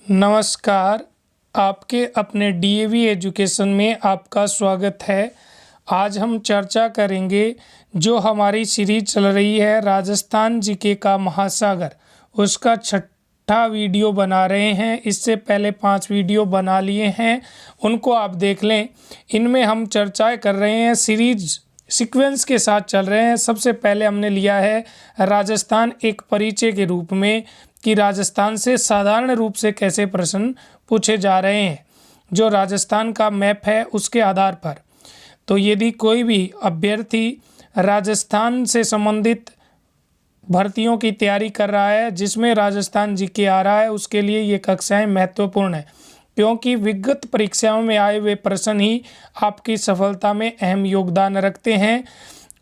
नमस्कार, आपके अपने डीएवी एजुकेशन में आपका स्वागत है। आज हम चर्चा करेंगे जो हमारी सीरीज चल रही है राजस्थान जीके का महासागर, उसका छठा वीडियो बना रहे हैं। इससे पहले 5 वीडियो बना लिए हैं, उनको आप देख लें। इनमें हम चर्चाएं कर रहे हैं, सीरीज सीक्वेंस के साथ चल रहे हैं। सबसे पहले हमने लिया है राजस्थान एक परिचय के रूप में कि राजस्थान से साधारण रूप से कैसे प्रश्न पूछे जा रहे हैं, जो राजस्थान का मैप है उसके आधार पर। तो यदि कोई भी अभ्यर्थी राजस्थान से संबंधित भर्तियों की तैयारी कर रहा है जिसमें राजस्थान जीके आ रहा है, उसके लिए ये कक्षाएं महत्वपूर्ण है, क्योंकि विगत परीक्षाओं में आए हुए प्रश्न ही आपकी सफलता में अहम योगदान रखते हैं।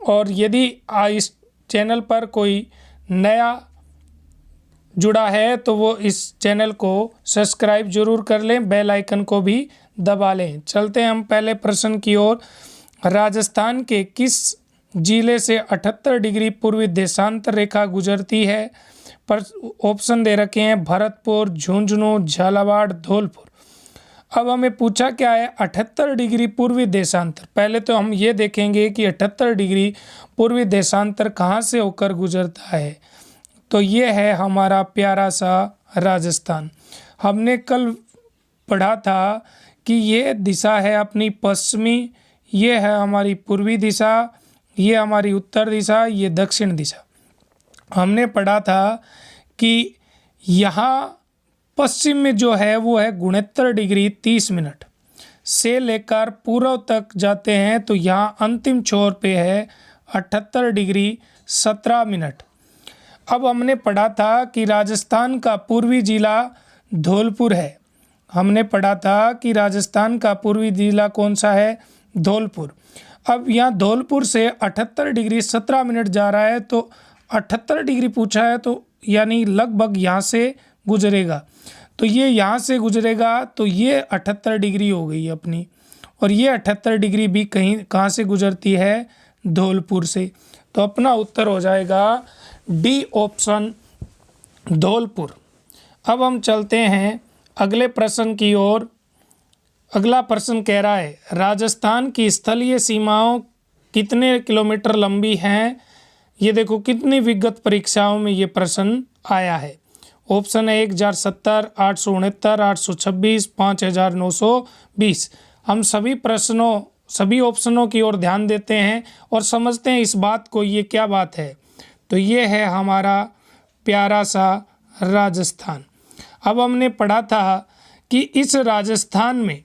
और यदि इस चैनल पर कोई नया जुड़ा है तो वो इस चैनल को सब्सक्राइब जरूर कर लें, बेल आइकन को भी दबा लें। चलते हैं हम पहले प्रश्न की ओर। राजस्थान के किस जिले से 78 डिग्री पूर्वी देशांतर रेखा गुजरती है? पर ऑप्शन दे रखे हैं भरतपुर, झुंझुनू, झालावाड़, धौलपुर। अब हमें पूछा क्या है 78 डिग्री पूर्वी देशांतर। पहले तो हम ये देखेंगे कि 78 डिग्री पूर्वी देशांतर कहाँ से होकर गुजरता है। तो ये है हमारा प्यारा सा राजस्थान। हमने कल पढ़ा था कि ये दिशा है अपनी पश्चिमी, ये है हमारी पूर्वी दिशा, ये हमारी उत्तर दिशा, ये दक्षिण दिशा। हमने पढ़ा था कि यहाँ पश्चिम में जो है वो है 69 डिग्री 30 मिनट से लेकर पूर्व तक जाते हैं, तो यहाँ अंतिम छोर पे है 78 डिग्री 17 मिनट। अब हमने पढ़ा था कि राजस्थान का पूर्वी जिला धौलपुर है। हमने पढ़ा था कि राजस्थान का पूर्वी जिला कौन सा है? धौलपुर। अब यहाँ धौलपुर से 78 डिग्री 17 मिनट जा रहा है, तो 78 डिग्री पूछा है तो यानी लगभग यहाँ से गुजरेगा। तो ये यहाँ से गुजरेगा, तो ये 78 डिग्री हो गई अपनी। और ये 78 डिग्री भी कहाँ से गुजरती है? धौलपुर से। तो अपना उत्तर हो जाएगा डी ऑप्शन, धौलपुर। अब हम चलते हैं अगले प्रश्न की ओर। अगला प्रश्न कह रहा है राजस्थान की स्थलीय सीमाओं कितने किलोमीटर लंबी हैं? ये देखो कितनी विगत परीक्षाओं में ये प्रश्न आया है। ऑप्शन है 1070, 869, 826, 5920। हम सभी ऑप्शनों की ओर ध्यान देते हैं और समझते हैं इस बात को, ये क्या बात है। तो ये है हमारा प्यारा सा राजस्थान। अब हमने पढ़ा था कि इस राजस्थान में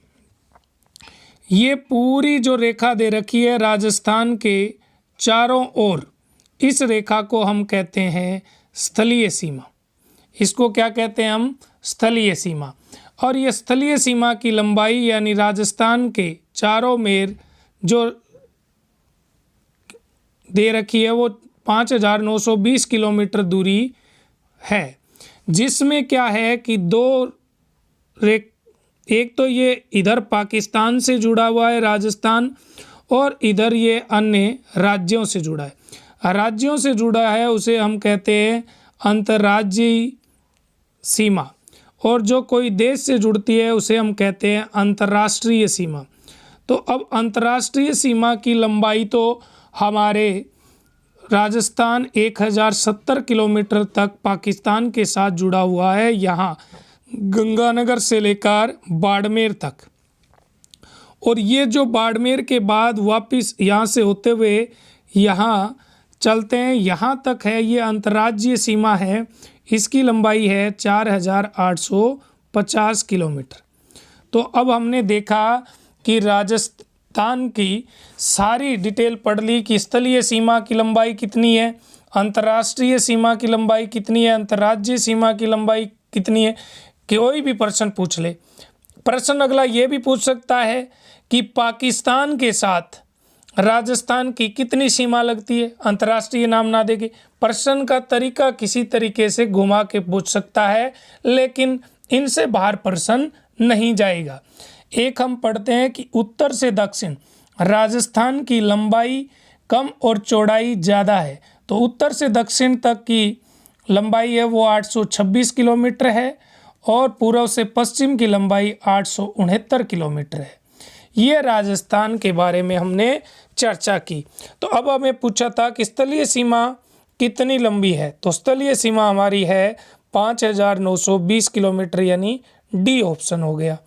ये पूरी जो रेखा दे रखी है राजस्थान के चारों ओर, इस रेखा को हम कहते हैं स्थलीय सीमा। इसको क्या कहते हैं हम? स्थलीय सीमा। और ये स्थलीय सीमा की लंबाई यानी राजस्थान के चारों मेर जो दे रखी है वो 5920 किलोमीटर दूरी है, जिसमें क्या है कि एक तो ये इधर पाकिस्तान से जुड़ा हुआ है राजस्थान, और इधर ये अन्य राज्यों से जुड़ा है। राज्यों से जुड़ा है उसे हम कहते हैं अंतर्राज्यीय सीमा, और जो कोई देश से जुड़ती है उसे हम कहते हैं अंतर्राष्ट्रीय सीमा। तो अब अंतर्राष्ट्रीय सीमा की लंबाई तो हमारे राजस्थान 1070 किलोमीटर तक पाकिस्तान के साथ जुड़ा हुआ है, यहाँ गंगानगर से लेकर बाड़मेर तक। और ये जो बाड़मेर के बाद वापस यहाँ से होते हुए यहाँ चलते हैं, यहाँ तक है, ये अंतर्राज्यीय सीमा है। इसकी लंबाई है 4850 किलोमीटर। तो अब हमने देखा कि राजस्थान की सारी डिटेल पढ़ ली कि स्थलीय सीमा की लंबाई कितनी है, अंतर्राष्ट्रीय सीमा की लंबाई कितनी है, अंतर्राज्यीय सीमा की लंबाई कितनी है। कोई भी प्रश्न पूछ ले। प्रश्न अगला ये भी पूछ सकता है कि पाकिस्तान के साथ राजस्थान की कितनी सीमा लगती है, अंतर्राष्ट्रीय नाम ना देके। प्रश्न का तरीका किसी तरीके से घुमा के पूछ सकता है, लेकिन इनसे बाहर प्रश्न नहीं जाएगा। एक हम पढ़ते हैं कि उत्तर से दक्षिण राजस्थान की लंबाई कम और चौड़ाई ज़्यादा है। तो उत्तर से दक्षिण तक की लंबाई है वो 826 किलोमीटर है, और पूर्व से पश्चिम की लंबाई 869 किलोमीटर है। ये राजस्थान के बारे में हमने चर्चा की। तो अब हमें पूछा था कि स्थलीय सीमा कितनी लंबी है, तो स्थलीय सीमा हमारी है 5920 किलोमीटर, यानी डी ऑप्शन हो गया।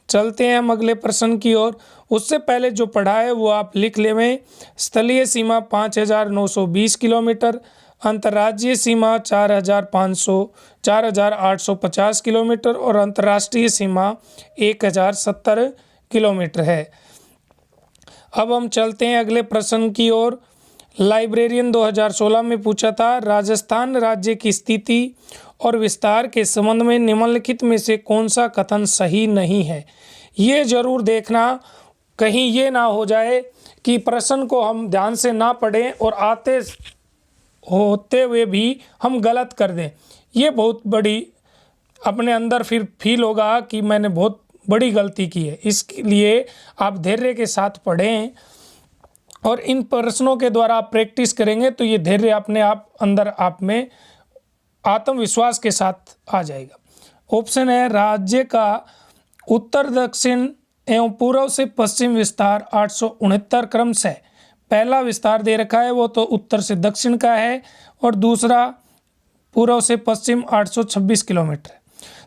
चलते हैं हम अगले प्रश्न की ओर। उससे पहले जो पढ़ा है वो आप लिख लें। स्थलीय सीमा 5920 किलोमीटर, अंतर्राज्यीय सीमा 4850 किलोमीटर और अंतर्राष्ट्रीय सीमा 1070 किलोमीटर है। अब हम चलते हैं अगले प्रश्न की ओर। लाइब्रेरियन 2016 में पूछा था, राजस्थान राज्य की स्थिति और विस्तार के संबंध में निम्नलिखित में से कौन सा कथन सही नहीं है। ये जरूर देखना कहीं ये ना हो जाए कि प्रश्न को हम ध्यान से ना पढ़ें और आते होते हुए भी हम गलत कर दें। ये बहुत बड़ी अपने अंदर फिर फील होगा कि मैंने बहुत बड़ी गलती की है। इसलिए आप धैर्य के साथ पढ़ें और इन प्रश्नों के द्वारा आप प्रैक्टिस करेंगे तो ये धैर्य अपने आप अंदर आप में आत्मविश्वास के साथ आ जाएगा। ऑप्शन है, राज्य का उत्तर दक्षिण एवं पूर्व से पश्चिम विस्तार 869 क्रम से पहला विस्तार दे रखा है वो तो उत्तर से दक्षिण का है और दूसरा पूर्व से पश्चिम 826 किलोमीटर है।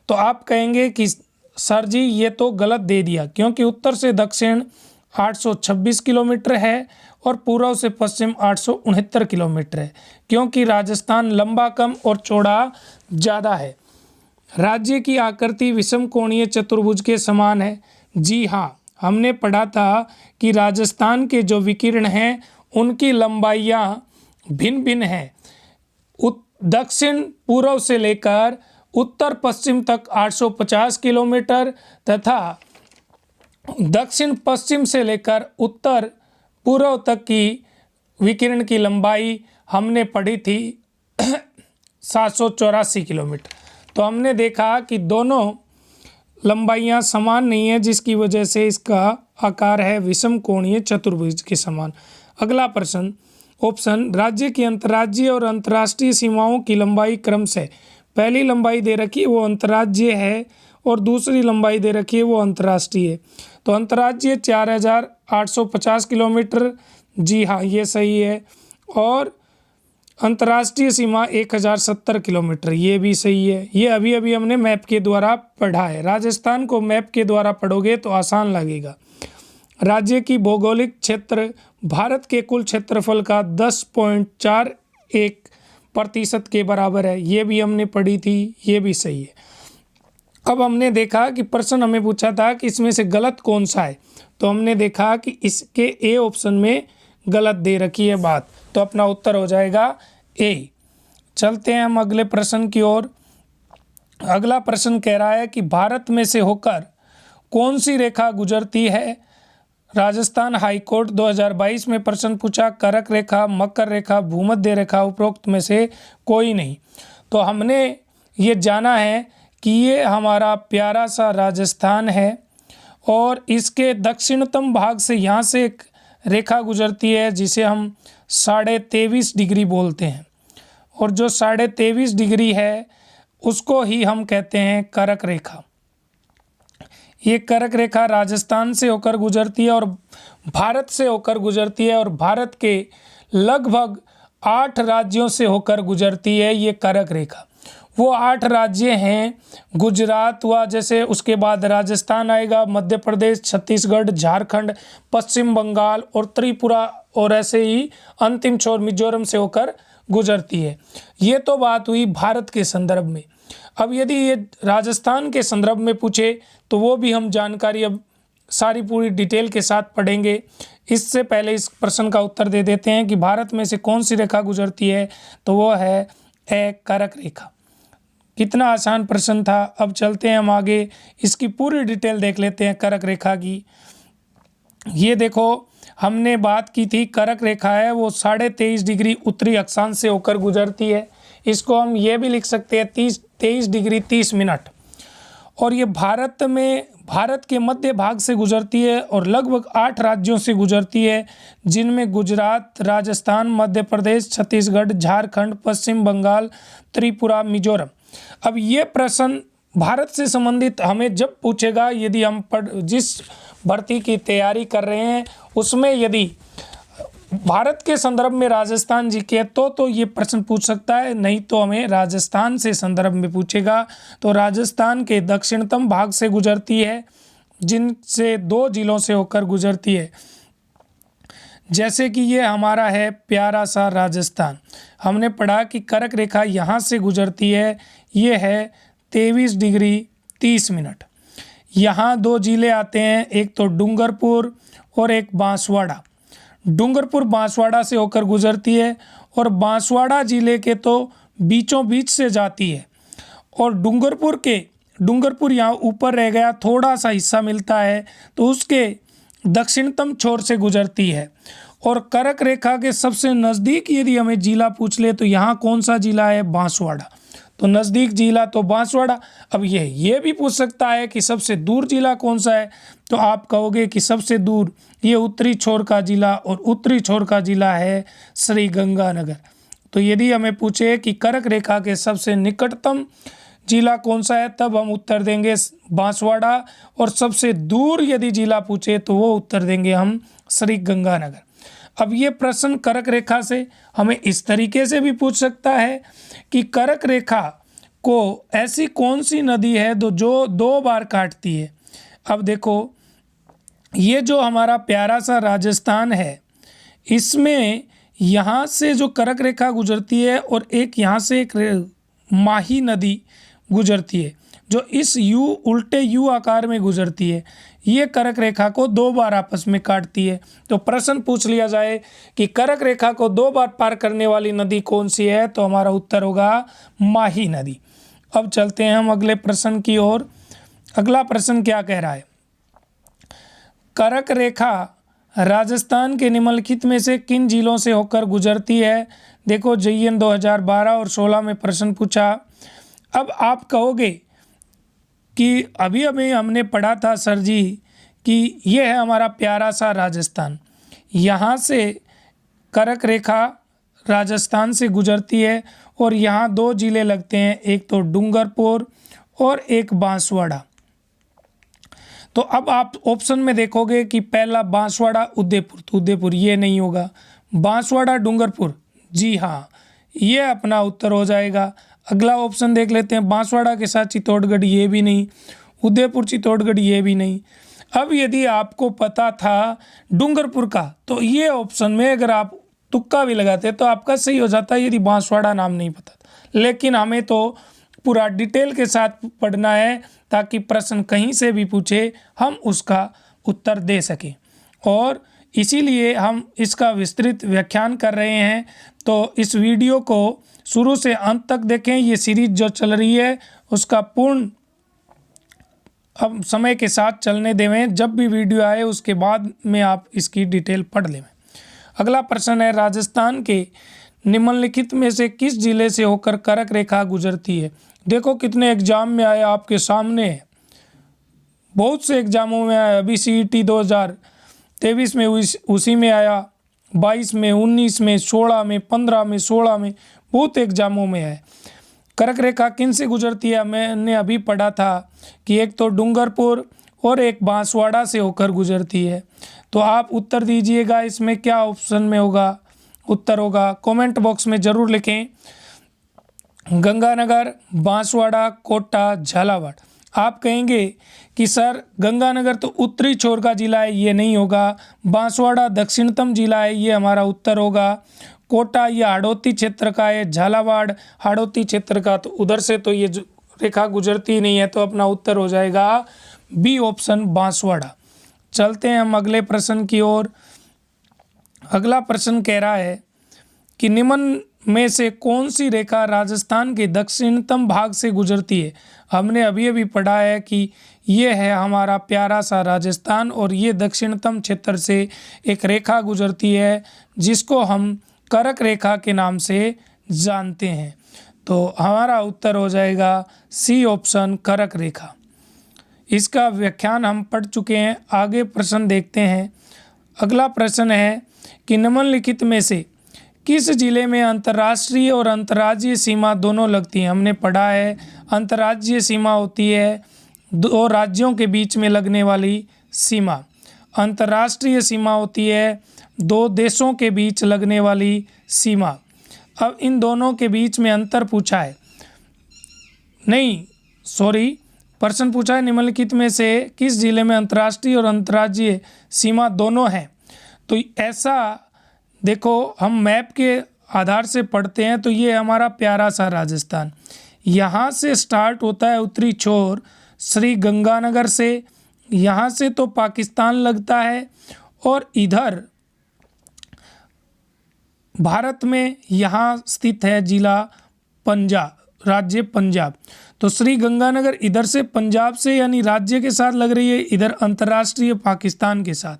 तो आप कहेंगे कि सर जी ये तो गलत दे दिया, क्योंकि उत्तर से दक्षिण 826 किलोमीटर है और पूर्व से पश्चिम 869 किलोमीटर है, क्योंकि राजस्थान लंबा कम और चौड़ा ज़्यादा है। राज्य की आकृति विषम कोणीय चतुर्भुज के समान है। जी हाँ, हमने पढ़ा था कि राजस्थान के जो विकीर्ण हैं उनकी लंबाइयाँ भिन्न भिन्न हैं। दक्षिण पूर्व से लेकर उत्तर पश्चिम तक 850 किलोमीटर तथा दक्षिण पश्चिम से लेकर उत्तर पूर्व तक की विकिरण की लंबाई हमने पढ़ी थी 784 किलोमीटर। तो हमने देखा कि दोनों लंबाइयाँ समान नहीं है, जिसकी वजह से इसका आकार है विषम कोणीय चतुर्भुज के समान। अगला प्रश्न, ऑप्शन, राज्य की अंतर्राज्यीय और अंतर्राष्ट्रीय सीमाओं की लंबाई क्रम से पहली लंबाई दे रखी है वो अंतर्राज्यीय है और दूसरी लंबाई दे रखी है वो अंतर्राष्ट्रीय है। तो अंतर्राज्यीय 4850 किलोमीटर, जी हाँ ये सही है, और अंतर्राष्ट्रीय सीमा 1070 किलोमीटर, ये भी सही है। ये अभी अभी हमने मैप के द्वारा पढ़ा है। राजस्थान को मैप के द्वारा पढ़ोगे तो आसान लगेगा। राज्य की भौगोलिक क्षेत्र भारत के कुल क्षेत्रफल का 10.41% के बराबर है, ये भी हमने पढ़ी थी, ये भी सही है। अब हमने देखा कि प्रश्न हमें पूछा था कि इसमें से गलत कौन सा है, तो हमने देखा कि इसके ए ऑप्शन में गलत दे रखी है बात, तो अपना उत्तर हो जाएगा ए। चलते हैं हम अगले प्रश्न की ओर। अगला प्रश्न कह रहा है कि भारत में से होकर कौन सी रेखा गुजरती है। राजस्थान हाईकोर्ट 2022 में प्रश्न पूछा, करक रेखा, मकर रेखा, भूमध्य रेखा, उपरोक्त में से कोई नहीं। तो हमने ये जाना है कि ये हमारा प्यारा सा राजस्थान है और इसके दक्षिणतम भाग से यहाँ से एक रेखा गुजरती है जिसे हम 23.5 डिग्री बोलते हैं, और जो 23.5 डिग्री है उसको ही हम कहते हैं करक रेखा। ये करक रेखा राजस्थान से होकर गुजरती है और भारत से होकर गुजरती है और भारत के लगभग 8 राज्यों से होकर गुजरती है ये करक रेखा। वो 8 राज्य हैं, गुजरात हुआ जैसे, उसके बाद राजस्थान आएगा, मध्य प्रदेश, छत्तीसगढ़, झारखंड, पश्चिम बंगाल और त्रिपुरा, और ऐसे ही अंतिम छोर मिजोरम से होकर गुजरती है। ये तो बात हुई भारत के संदर्भ में। अब यदि ये राजस्थान के संदर्भ में पूछे तो वो भी हम जानकारी अब सारी पूरी डिटेल के साथ पढ़ेंगे। इससे पहले इस प्रश्न का उत्तर दे देते हैं कि भारत में से कौन सी रेखा गुजरती है, तो वो है ए करक रेखा। कितना आसान प्रश्न था। अब चलते हैं हम आगे, इसकी पूरी डिटेल देख लेते हैं करक रेखा की। ये देखो, हमने बात की थी करक रेखा है वो 23.5 डिग्री उत्तरी अक्षांश से होकर गुजरती है। इसको हम ये भी लिख सकते हैं 23 डिग्री 30 मिनट। और ये भारत के मध्य भाग से गुजरती है और लगभग 8 राज्यों से गुजरती है, जिनमें गुजरात, राजस्थान, मध्य प्रदेश, छत्तीसगढ़, झारखंड, पश्चिम बंगाल, त्रिपुरा, मिजोरम। अब ये प्रश्न भारत से संबंधित हमें जब पूछेगा, यदि हम जिस भर्ती की तैयारी कर रहे हैं उसमें यदि भारत के संदर्भ में राजस्थान जी के तो ये प्रश्न पूछ सकता है, नहीं तो हमें राजस्थान से संदर्भ में पूछेगा। तो राजस्थान के दक्षिणतम भाग से गुजरती है, जिनसे 2 जिलों से होकर गुजरती है। जैसे कि ये हमारा है प्यारा सा राजस्थान, हमने पढ़ा कि कर्क रेखा यहाँ से गुजरती है, ये है 23 डिग्री 30 मिनट। यहाँ 2 जिले आते हैं, एक तो डूंगरपुर और एक बांसवाड़ा। डूंगरपुर बांसवाड़ा से होकर गुजरती है और बांसवाड़ा जिले के तो बीचों बीच से जाती है। और डूंगरपुर यहाँ ऊपर रह गया, थोड़ा सा हिस्सा मिलता है, तो उसके दक्षिणतम छोर से गुजरती है। और कर्क रेखा के सबसे नज़दीक यदि हमें जिला पूछ ले तो यहाँ कौन सा जिला है? बांसवाड़ा। तो नज़दीक जिला तो बांसवाड़ा। अब ये भी पूछ सकता है कि सबसे दूर जिला कौन सा है, तो आप कहोगे कि सबसे दूर ये उत्तरी छोर का जिला, और उत्तरी छोर का जिला है श्रीगंगानगर। तो यदि हमें पूछे कि कर्क रेखा के सबसे निकटतम जिला कौन सा है, तब हम उत्तर देंगे बांसवाड़ा। और सबसे दूर यदि जिला पूछे तो वो उत्तर देंगे हम श्रीगंगानगर। अब ये प्रश्न कर्क रेखा से हमें इस तरीके से भी पूछ सकता है कि कर्क रेखा को ऐसी कौन सी नदी है जो 2 बार काटती है। अब देखो, ये जो हमारा प्यारा सा राजस्थान है, इसमें यहाँ से जो कर्क रेखा गुजरती है और एक यहाँ से एक माही नदी गुजरती है, जो इस उल्टे यू आकार में गुजरती है। ये कर्क रेखा को 2 बार आपस में काटती है। तो प्रश्न पूछ लिया जाए कि कर्क रेखा को 2 बार पार करने वाली नदी कौन सी है, तो हमारा उत्तर होगा माही नदी। अब चलते हैं हम अगले प्रश्न की ओर। अगला प्रश्न क्या कह रहा है? कर्क रेखा राजस्थान के निम्नलिखित में से किन जिलों से होकर गुजरती है? देखो, JEN 2012 और 16 में प्रश्न पूछा। अब आप कहोगे कि अभी हमने पढ़ा था सर जी कि ये है हमारा प्यारा सा राजस्थान, यहाँ से कर्क रेखा राजस्थान से गुजरती है और यहाँ 2 जिले लगते हैं, एक तो डूंगरपुर और एक बांसवाड़ा। तो अब आप ऑप्शन में देखोगे कि पहला बांसवाड़ा उदयपुर, तो उदयपुर ये नहीं होगा। बांसवाड़ा डूंगरपुर, जी हाँ, ये अपना उत्तर हो जाएगा। अगला ऑप्शन देख लेते हैं, बांसवाड़ा के साथ चित्तौड़गढ़, ये भी नहीं। उदयपुर चित्तौड़गढ़, ये भी नहीं। अब यदि आपको पता था डूंगरपुर का, तो ये ऑप्शन में अगर आप तुक्का भी लगाते तो आपका सही हो जाता यदि बांसवाड़ा नाम नहीं पता था। लेकिन हमें तो पूरा डिटेल के साथ पढ़ना है ताकि प्रश्न कहीं से भी पूछे हम उसका उत्तर दे सकें, और इसीलिए हम इसका विस्तृत व्याख्यान कर रहे हैं। तो इस वीडियो को शुरू से अंत तक देखें। ये सीरीज जो चल रही है उसका पूर्ण अब समय के साथ चलने देवें, जब भी वीडियो आए उसके बाद में आप इसकी डिटेल पढ़ लें। अगला प्रश्न है, राजस्थान के निम्नलिखित में से किस जिले से होकर कर्क रेखा गुजरती है? देखो कितने एग्जाम में आया, आपके सामने है, बहुत से एग्जामों में आया। अभी CET 2023 में उसी में आया, 22 में, 19 में, 16 में, 15 में, 16 में, बहुत एग्जामों में है। कर्क रेखा किन से गुजरती है? मैंने अभी पढ़ा था कि एक तो डूंगरपुर और एक बांसवाड़ा से होकर गुजरती है। तो आप उत्तर दीजिएगा, इसमें क्या ऑप्शन में होगा उत्तर होगा? कमेंट बॉक्स में ज़रूर लिखें। गंगानगर, बांसवाड़ा, कोटा, झालावाड़। आप कहेंगे कि सर गंगानगर तो उत्तरी छोर का जिला है, ये नहीं होगा। बांसवाड़ा दक्षिणतम जिला है, ये हमारा उत्तर होगा। कोटा ये हाड़ौती क्षेत्र का है, झालावाड़ हाड़ौती क्षेत्र का, तो उधर से तो ये रेखा गुजरती नहीं है, तो अपना उत्तर हो जाएगा बी ऑप्शन बांसवाड़ा। चलते हैं हम अगले प्रश्न की ओर। अगला प्रश्न कह रहा है कि निम्न में से कौन सी रेखा राजस्थान के दक्षिणतम भाग से गुजरती है? हमने अभी पढ़ा है कि ये है हमारा प्यारा सा राजस्थान, और ये दक्षिणतम क्षेत्र से एक रेखा गुजरती है जिसको हम कर्क रेखा के नाम से जानते हैं। तो हमारा उत्तर हो जाएगा सी ऑप्शन कर्क रेखा। इसका व्याख्यान हम पढ़ चुके हैं। आगे प्रश्न देखते हैं। अगला प्रश्न है कि निम्नलिखित में से किस जिले में अंतर्राष्ट्रीय और अंतर्राज्यीय सीमा दोनों लगती हैं? हमने पढ़ा है अंतर्राज्यीय सीमा होती है दो राज्यों के बीच में लगने वाली सीमा। अंतर्राष्ट्रीय सीमा होती है दो देशों के बीच लगने वाली सीमा। अब इन दोनों के बीच में अंतर पूछा है, नहीं सॉरी, प्रश्न पूछा है निम्नलिखित में से किस जिले में अंतर्राष्ट्रीय और अंतर्राज्यीय सीमा दोनों हैं। तो ऐसा देखो, हम मैप के आधार से पढ़ते हैं तो ये हमारा प्यारा सा राजस्थान, यहाँ से स्टार्ट होता है उत्तरी छोर श्री गंगानगर से, यहाँ से तो पाकिस्तान लगता है, और इधर भारत में यहाँ स्थित है जिला पंजाब, राज्य पंजाब। तो श्री गंगानगर इधर से पंजाब से यानी राज्य के साथ लग रही है, इधर अंतर्राष्ट्रीय पाकिस्तान के साथ।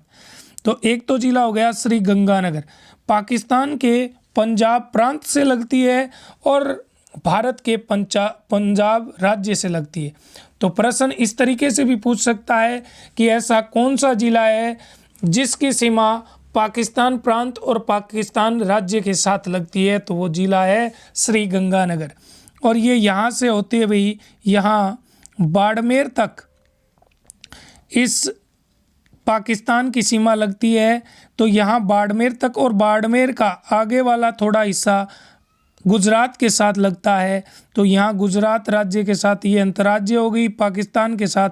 तो एक तो जिला हो गया श्री गंगानगर, पाकिस्तान के पंजाब प्रांत से लगती है और भारत के पंजाब राज्य से लगती है। तो प्रश्न इस तरीके से भी पूछ सकता है कि ऐसा कौन सा जिला है जिसकी सीमा पाकिस्तान प्रांत और पाकिस्तान राज्य के साथ लगती है, तो वो जिला है श्री गंगानगर। और ये यहाँ से होते हुए यहाँ बाड़मेर तक इस पाकिस्तान की सीमा लगती है। तो यहाँ बाड़मेर तक, और बाड़मेर का आगे वाला थोड़ा हिस्सा गुजरात के साथ लगता है। तो यहाँ गुजरात राज्य के साथ ये अंतर्राज्य हो गई, पाकिस्तान के साथ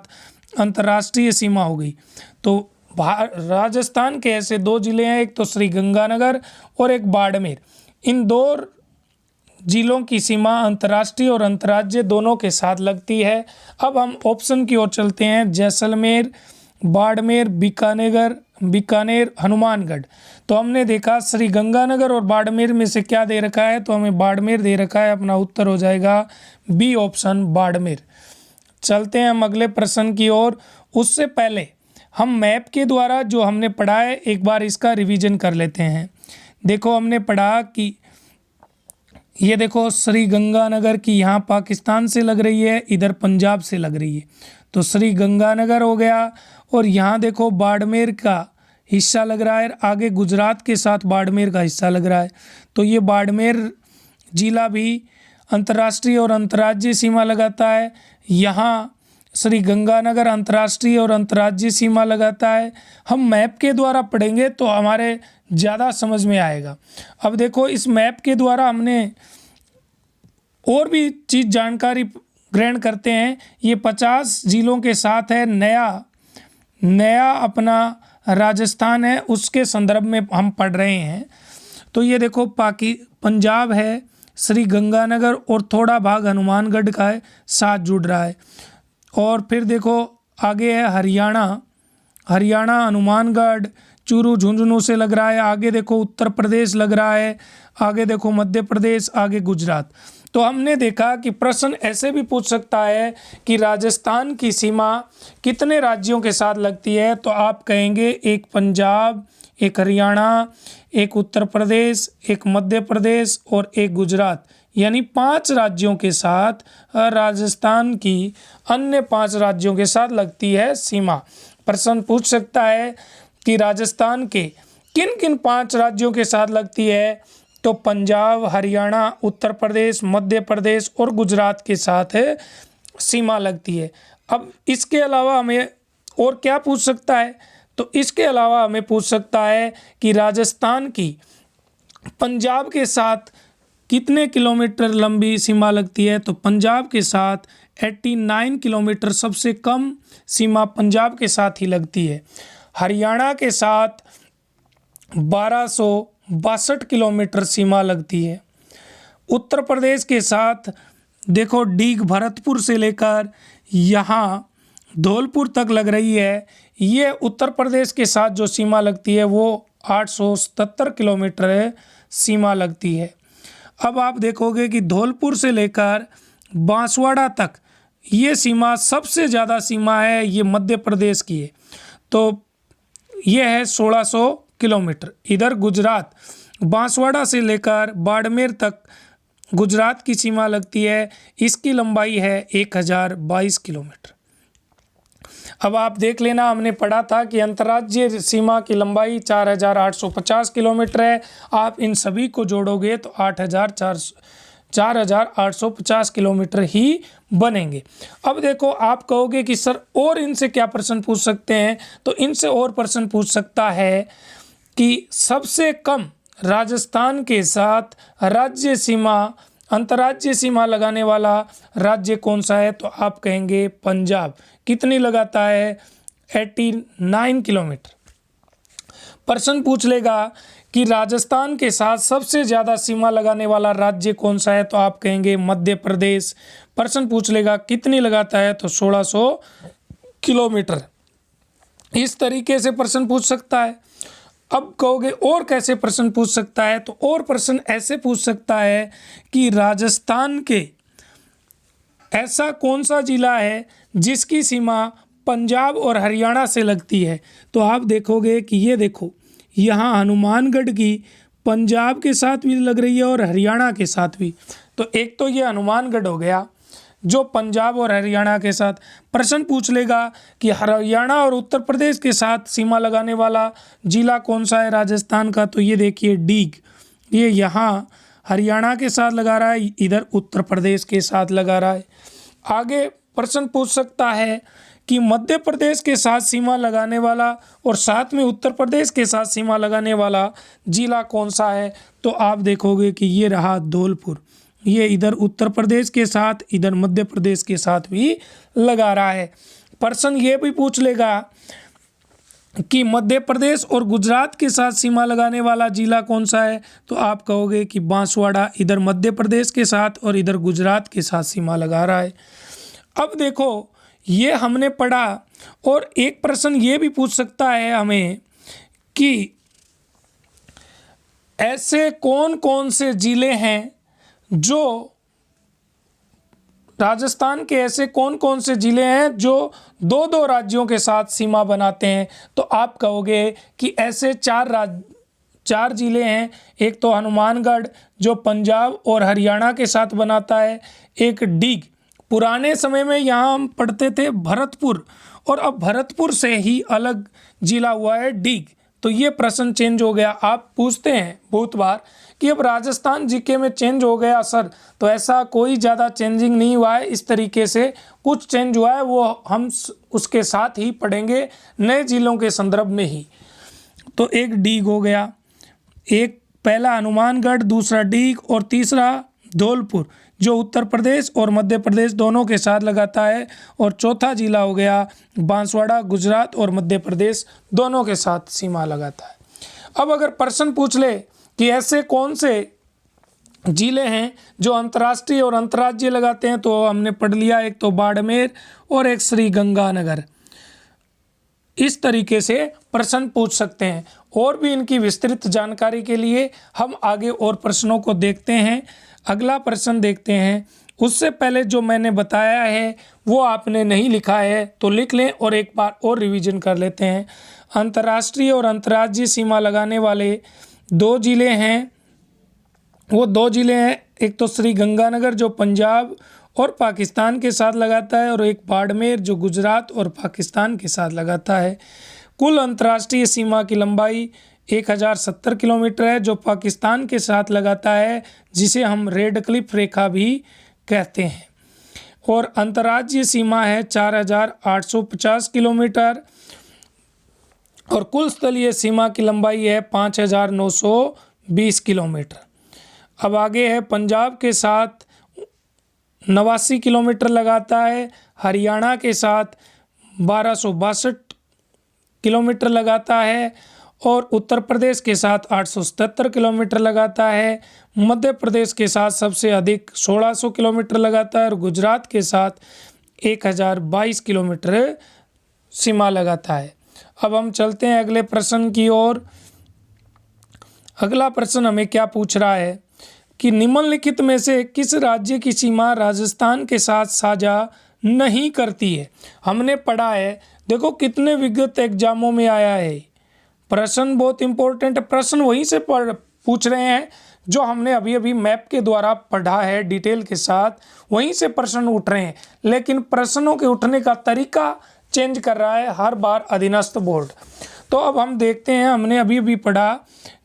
अंतर्राष्ट्रीय सीमा हो गई। तो राजस्थान के ऐसे दो ज़िले हैं, एक तो श्री गंगानगर और एक बाड़मेर। इन दो जिलों की सीमा अंतर्राष्ट्रीय और अंतर्राज्य दोनों के साथ लगती है। अब हम ऑप्शन की ओर चलते हैं, जैसलमेर, बाड़मेर, बीकानेर, हनुमानगढ़। तो हमने देखा श्री गंगानगर और बाड़मेर में से क्या दे रखा है, तो हमें बाड़मेर दे रखा है। अपना उत्तर हो जाएगा बी ऑप्शन बाड़मेर। चलते हैं हम अगले प्रश्न की ओर। उससे पहले हम मैप के द्वारा जो हमने पढ़ा है एक बार इसका रिवीजन कर लेते हैं। देखो हमने पढ़ा कि ये देखो श्री गंगानगर की यहाँ पाकिस्तान से लग रही है, इधर पंजाब से लग रही है, तो श्री गंगानगर हो गया। और यहाँ देखो बाड़मेर का हिस्सा लग रहा है, आगे गुजरात के साथ बाड़मेर का हिस्सा लग रहा है। तो ये बाड़मेर जिला भी अंतर्राष्ट्रीय और अंतर्राज्यीय सीमा लगाता है। यहाँ श्री गंगानगर अंतर्राष्ट्रीय और अंतर्राज्यीय सीमा लगाता है। हम मैप के द्वारा पढ़ेंगे तो हमारे ज़्यादा समझ में आएगा। अब देखो इस मैप के द्वारा हमने और भी चीज़ जानकारी ग्रहण करते हैं। ये 50 जिलों के साथ है, नया अपना राजस्थान है, उसके संदर्भ में हम पढ़ रहे हैं। तो ये देखो पंजाब है, श्री गंगानगर और थोड़ा भाग हनुमानगढ़ का है, साथ जुड़ रहा है। और फिर देखो आगे है हरियाणा हनुमानगढ़ चूरू झुंझुनू से लग रहा है। आगे देखो उत्तर प्रदेश लग रहा है, आगे देखो मध्य प्रदेश, आगे गुजरात। तो हमने देखा कि प्रश्न ऐसे भी पूछ सकता है कि राजस्थान की सीमा कितने राज्यों के साथ लगती है, तो आप कहेंगे एक पंजाब, एक हरियाणा, एक उत्तर प्रदेश, एक मध्य प्रदेश और एक गुजरात, यानी 5 राज्यों के साथ राजस्थान की अन्य 5 राज्यों के साथ लगती है सीमा। प्रश्न पूछ सकता है कि राजस्थान के किन किन 5 राज्यों के साथ लगती है, तो पंजाब, हरियाणा, उत्तर प्रदेश, मध्य प्रदेश और गुजरात के साथ सीमा लगती है। अब इसके अलावा हमें और क्या पूछ सकता है, तो इसके अलावा हमें पूछ सकता है कि राजस्थान की पंजाब के साथ कितने किलोमीटर लंबी सीमा लगती है, तो पंजाब के साथ 89 किलोमीटर सबसे कम सीमा पंजाब के साथ ही लगती है। हरियाणा के साथ 1262 किलोमीटर सीमा लगती है। उत्तर प्रदेश के साथ देखो डीग भरतपुर से लेकर यहाँ धौलपुर तक लग रही है। ये उत्तर प्रदेश के साथ जो सीमा लगती है वो 877 किलोमीटर सीमा लगती है। अब आप देखोगे कि धौलपुर से लेकर बांसवाड़ा तक ये सीमा सबसे ज़्यादा सीमा है, ये मध्य प्रदेश की है, तो ये है 1600 किलोमीटर। इधर गुजरात बांसवाड़ा से लेकर बाड़मेर तक गुजरात की सीमा लगती है, इसकी लंबाई है 1022 किलोमीटर। अब आप देख लेना, हमने पढ़ा था कि अंतर्राज्यीय सीमा की लंबाई 4850 किलोमीटर है। आप इन सभी को जोड़ोगे तो 4,850 किलोमीटर ही बनेंगे। अब देखो, आप कहोगे कि सर और इनसे क्या प्रश्न पूछ सकते हैं, तो इनसे और प्रश्न पूछ सकता है कि सबसे कम राजस्थान के साथ राज्य सीमा, अंतर्राज्यीय सीमा लगाने वाला राज्य कौन सा है, तो आप कहेंगे पंजाब। कितनी लगाता है? 89 किलोमीटर। प्रश्न पूछ लेगा कि राजस्थान के साथ सबसे ज़्यादा सीमा लगाने वाला राज्य कौन सा है, तो आप कहेंगे मध्य प्रदेश। प्रश्न पूछ लेगा कितनी लगाता है, तो 1600 किलोमीटर। इस तरीके से प्रश्न पूछ सकता है। अब कहोगे और कैसे प्रश्न पूछ सकता है, तो और प्रश्न ऐसे पूछ सकता है कि राजस्थान के ऐसा कौन सा जिला है जिसकी सीमा पंजाब और हरियाणा से लगती है। तो आप देखोगे कि ये देखो, यहाँ हनुमानगढ़ की पंजाब के साथ भी लग रही है और हरियाणा के साथ भी। तो एक तो ये हनुमानगढ़ हो गया जो पंजाब और हरियाणा के साथ। प्रश्न पूछ लेगा कि हरियाणा और उत्तर प्रदेश के साथ सीमा लगाने वाला जिला कौन सा है राजस्थान का, तो ये देखिए डीग, ये यहाँ हरियाणा के साथ लगा रहा है, इधर उत्तर प्रदेश के साथ लगा रहा है। आगे प्रश्न पूछ सकता है कि मध्य प्रदेश के साथ सीमा लगाने वाला और साथ में उत्तर प्रदेश के साथ सीमा लगाने वाला जिला कौन सा है, तो आप देखोगे कि ये रहा धौलपुर। ये इधर उत्तर प्रदेश के साथ, इधर मध्य प्रदेश के साथ भी लगा रहा है। प्रश्न ये भी पूछ लेगा कि मध्य प्रदेश और गुजरात के साथ सीमा लगाने वाला जिला कौन सा है, तो आप कहोगे कि बांसवाड़ा, इधर मध्य प्रदेश के साथ और इधर गुजरात के साथ सीमा लगा रहा है। अब देखो, ये हमने पढ़ा। और एक प्रश्न ये भी पूछ सकता है हमें कि ऐसे कौन कौन से जिले हैं जो राजस्थान के, ऐसे कौन कौन से जिले हैं जो दो दो राज्यों के साथ सीमा बनाते हैं, तो आप कहोगे कि ऐसे चार जिले हैं। एक तो हनुमानगढ़ जो पंजाब और हरियाणा के साथ बनाता है, एक डीग, पुराने समय में यहाँ हम पढ़ते थे भरतपुर, और अब भरतपुर से ही अलग जिला हुआ है डीग। तो ये प्रश्न चेंज हो गया। आप पूछते हैं बहुत बार कि अब राजस्थान जीके में चेंज हो गया सर, तो ऐसा कोई ज़्यादा चेंजिंग नहीं हुआ है। इस तरीके से कुछ चेंज हुआ है, वो हम उसके साथ ही पढ़ेंगे नए जिलों के संदर्भ में ही। तो एक डीग हो गया, एक पहला हनुमानगढ़, दूसरा डीग और तीसरा धौलपुर जो उत्तर प्रदेश और मध्य प्रदेश दोनों के साथ लगाता है, और चौथा जिला हो गया बांसवाड़ा, गुजरात और मध्य प्रदेश दोनों के साथ सीमा लगाता है। अब अगर प्रश्न पूछ ले कि ऐसे कौन से जिले हैं जो अंतर्राष्ट्रीय और अंतर्राज्यीय लगाते हैं, तो हमने पढ़ लिया, एक तो बाड़मेर और एक श्री गंगानगर। इस तरीके से प्रश्न पूछ सकते हैं। और भी इनकी विस्तृत जानकारी के लिए हम आगे और प्रश्नों को देखते हैं। अगला प्रश्न देखते हैं। उससे पहले जो मैंने बताया है वो आपने नहीं लिखा है तो लिख लें और एक बार और रिवीजन कर लेते हैं। अंतर्राष्ट्रीय और अंतर्राज्यीय सीमा लगाने वाले दो जिले हैं, वो दो जिले हैं, एक तो श्री गंगानगर जो पंजाब और पाकिस्तान के साथ लगाता है, और एक बाड़मेर जो गुजरात और पाकिस्तान के साथ लगाता है। कुल अंतर्राष्ट्रीय सीमा की लंबाई 1070 किलोमीटर है जो पाकिस्तान के साथ लगाता है, जिसे हम रेड क्लिफ रेखा भी कहते हैं। और अंतर्राज्यीय सीमा है 4850 किलोमीटर, और कुल स्थलीय सीमा की लंबाई है 5920 किलोमीटर। अब आगे है पंजाब के साथ 89 किलोमीटर लगाता है, हरियाणा के साथ 1262 किलोमीटर लगाता है, और उत्तर प्रदेश के साथ 877 किलोमीटर लगाता है। मध्य प्रदेश के साथ सबसे अधिक 1600 किलोमीटर लगाता है, और गुजरात के साथ 1022 किलोमीटर सीमा लगाता है। अब हम चलते हैं अगले प्रश्न की ओर। अगला प्रश्न हमें क्या पूछ रहा है कि निम्नलिखित में से किस राज्य की सीमा राजस्थान के साथ साझा नहीं करती है। हमने पढ़ा है, देखो कितने विगत एग्जामों में आया है प्रश्न, बहुत इंपॉर्टेंट प्रश्न वहीं से पूछ रहे हैं जो हमने अभी अभी मैप के द्वारा पढ़ा है डिटेल के साथ, वहीं से प्रश्न उठ रहे हैं। लेकिन प्रश्नों के उठने का तरीका चेंज कर रहा है हर बार अधीनस्थ बोर्ड। तो अब हम देखते हैं, हमने अभी अभी पढ़ा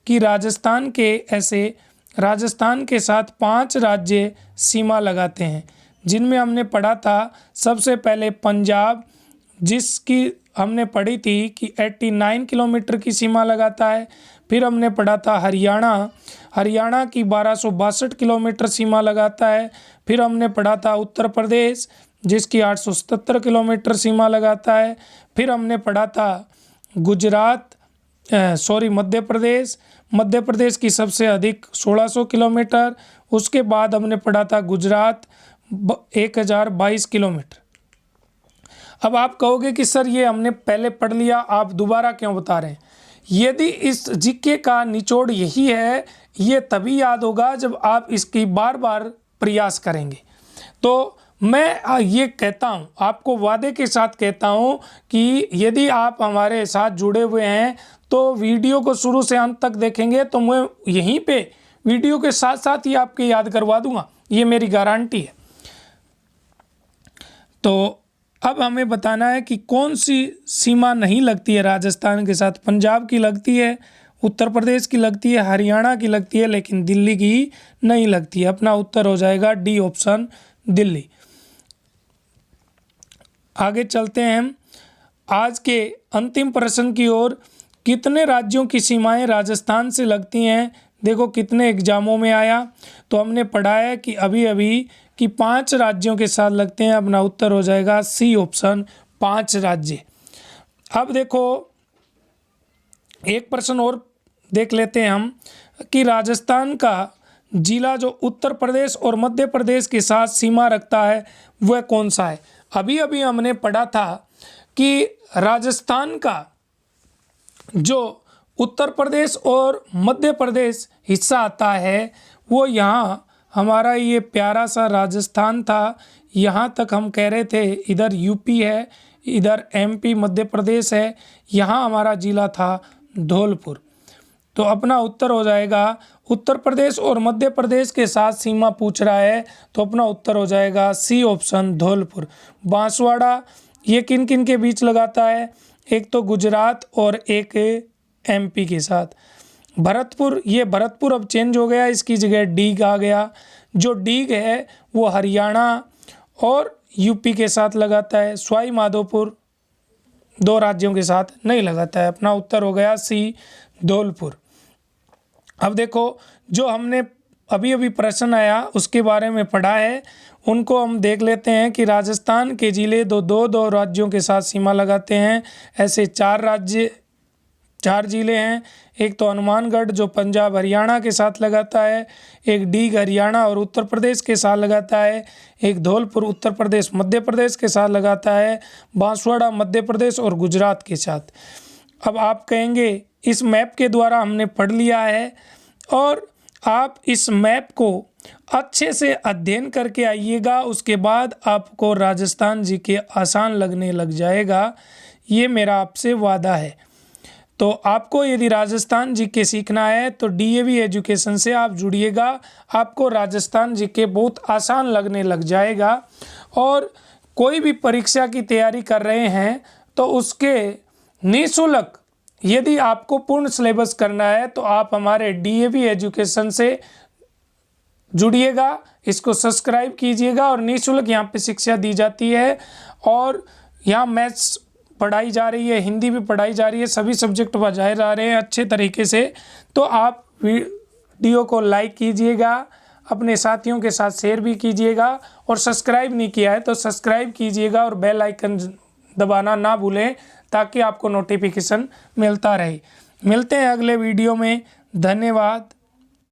कि राजस्थान के ऐसे राजस्थान के साथ 5 राज्य सीमा लगाते हैं, जिनमें हमने पढ़ा था सबसे पहले पंजाब, जिसकी हमने पढ़ी थी कि 89 किलोमीटर की सीमा लगाता है। फिर हमने पढ़ा था हरियाणा की 1262 किलोमीटर सीमा लगाता है। फिर हमने पढ़ा था उत्तर प्रदेश, जिसकी 877 किलोमीटर सीमा लगाता है। फिर हमने पढ़ा था मध्य प्रदेश की सबसे अधिक 1600 किलोमीटर। उसके बाद हमने पढ़ा था गुजरात 1022 किलोमीटर। अब आप कहोगे कि सर ये हमने पहले पढ़ लिया, आप दोबारा क्यों बता रहे हैं? यदि इस जीके का निचोड़ यही है, ये तभी याद होगा जब आप इसकी बार बार प्रयास करेंगे। तो मैं ये कहता हूँ, आपको वादे के साथ कहता हूँ कि यदि आप हमारे साथ जुड़े हुए हैं तो वीडियो को शुरू से अंत तक देखेंगे तो मैं यहीं पे वीडियो के साथ साथ ही आपके याद करवा दूंगा, ये मेरी गारंटी है। तो अब हमें बताना है कि कौन सी सीमा नहीं लगती है राजस्थान के साथ। पंजाब की लगती है, उत्तर प्रदेश की लगती है, हरियाणा की लगती है, लेकिन दिल्ली की नहीं लगती है। अपना उत्तर हो जाएगा डी ऑप्शन, दिल्ली। आगे चलते हैं हम आज के अंतिम प्रश्न की ओर। कितने राज्यों की सीमाएं राजस्थान से लगती हैं? देखो कितने एग्जामों में आया, तो हमने पढ़ा है कि अभी कि 5 राज्यों के साथ लगते हैं। अपना उत्तर हो जाएगा सी ऑप्शन, 5 राज्य। अब देखो एक प्रश्न और देख लेते हैं हम कि राजस्थान का जिला जो उत्तर प्रदेश और मध्य प्रदेश के साथ सीमा रखता है वह कौन सा है? अभी हमने पढ़ा था कि राजस्थान का जो उत्तर प्रदेश और मध्य प्रदेश हिस्सा आता है वो यहाँ हमारा ये प्यारा सा राजस्थान था। यहाँ तक हम कह रहे थे इधर यूपी है, इधर एमपी मध्य प्रदेश है, यहाँ हमारा जिला था धौलपुर। तो अपना उत्तर हो जाएगा, उत्तर प्रदेश और मध्य प्रदेश के साथ सीमा पूछ रहा है तो अपना उत्तर हो जाएगा सी ऑप्शन, धौलपुर। बांसवाड़ा ये किन किन के बीच लगाता है? एक तो गुजरात और एक एमपी के साथ। भरतपुर, ये भरतपुर अब चेंज हो गया, इसकी जगह डीग आ गया। जो डीग है वो हरियाणा और यूपी के साथ लगाता है। सवाई माधोपुर 2 राज्यों के साथ नहीं लगाता है। अपना उत्तर हो गया सी, धौलपुर। अब देखो जो हमने अभी प्रश्न आया उसके बारे में पढ़ा है, उनको हम देख लेते हैं कि राजस्थान के जिले दो राज्यों के साथ सीमा लगाते हैं। ऐसे 4 जिले हैं। एक तो हनुमानगढ़ जो पंजाब हरियाणा के साथ लगाता है, एक डीग हरियाणा और उत्तर प्रदेश के साथ लगाता है, एक धौलपुर उत्तर प्रदेश मध्य प्रदेश के साथ लगाता है, बांसवाड़ा मध्य प्रदेश और गुजरात के साथ। अब आप कहेंगे इस मैप के द्वारा हमने पढ़ लिया है, और आप इस मैप को अच्छे से अध्ययन करके आइएगा, उसके बाद आपको राजस्थान जीके आसान लगने लग जाएगा, ये मेरा आपसे वादा है। तो आपको यदि राजस्थान जीके सीखना है तो डीएवी एजुकेशन से आप जुड़िएगा, आपको राजस्थान जीके बहुत आसान लगने लग जाएगा। और कोई भी परीक्षा की तैयारी कर रहे हैं तो उसके निःशुल्क यदि आपको पूर्ण सिलेबस करना है तो आप हमारे डीएवी एजुकेशन से जुड़िएगा, इसको सब्सक्राइब कीजिएगा और निःशुल्क यहाँ पे शिक्षा दी जाती है। और यहाँ मैथ्स पढ़ाई जा रही है, हिंदी भी पढ़ाई जा रही है, सभी सब्जेक्ट पढ़ाए जा रहे हैं अच्छे तरीके से। तो आप वीडियो को लाइक कीजिएगा, अपने साथियों के साथ शेयर भी कीजिएगा, और सब्सक्राइब नहीं किया है तो सब्सक्राइब कीजिएगा और बेल आइकन दबाना ना भूलें ताकि आपको नोटिफिकेशन मिलता रहे। मिलते हैं अगले वीडियो में। धन्यवाद।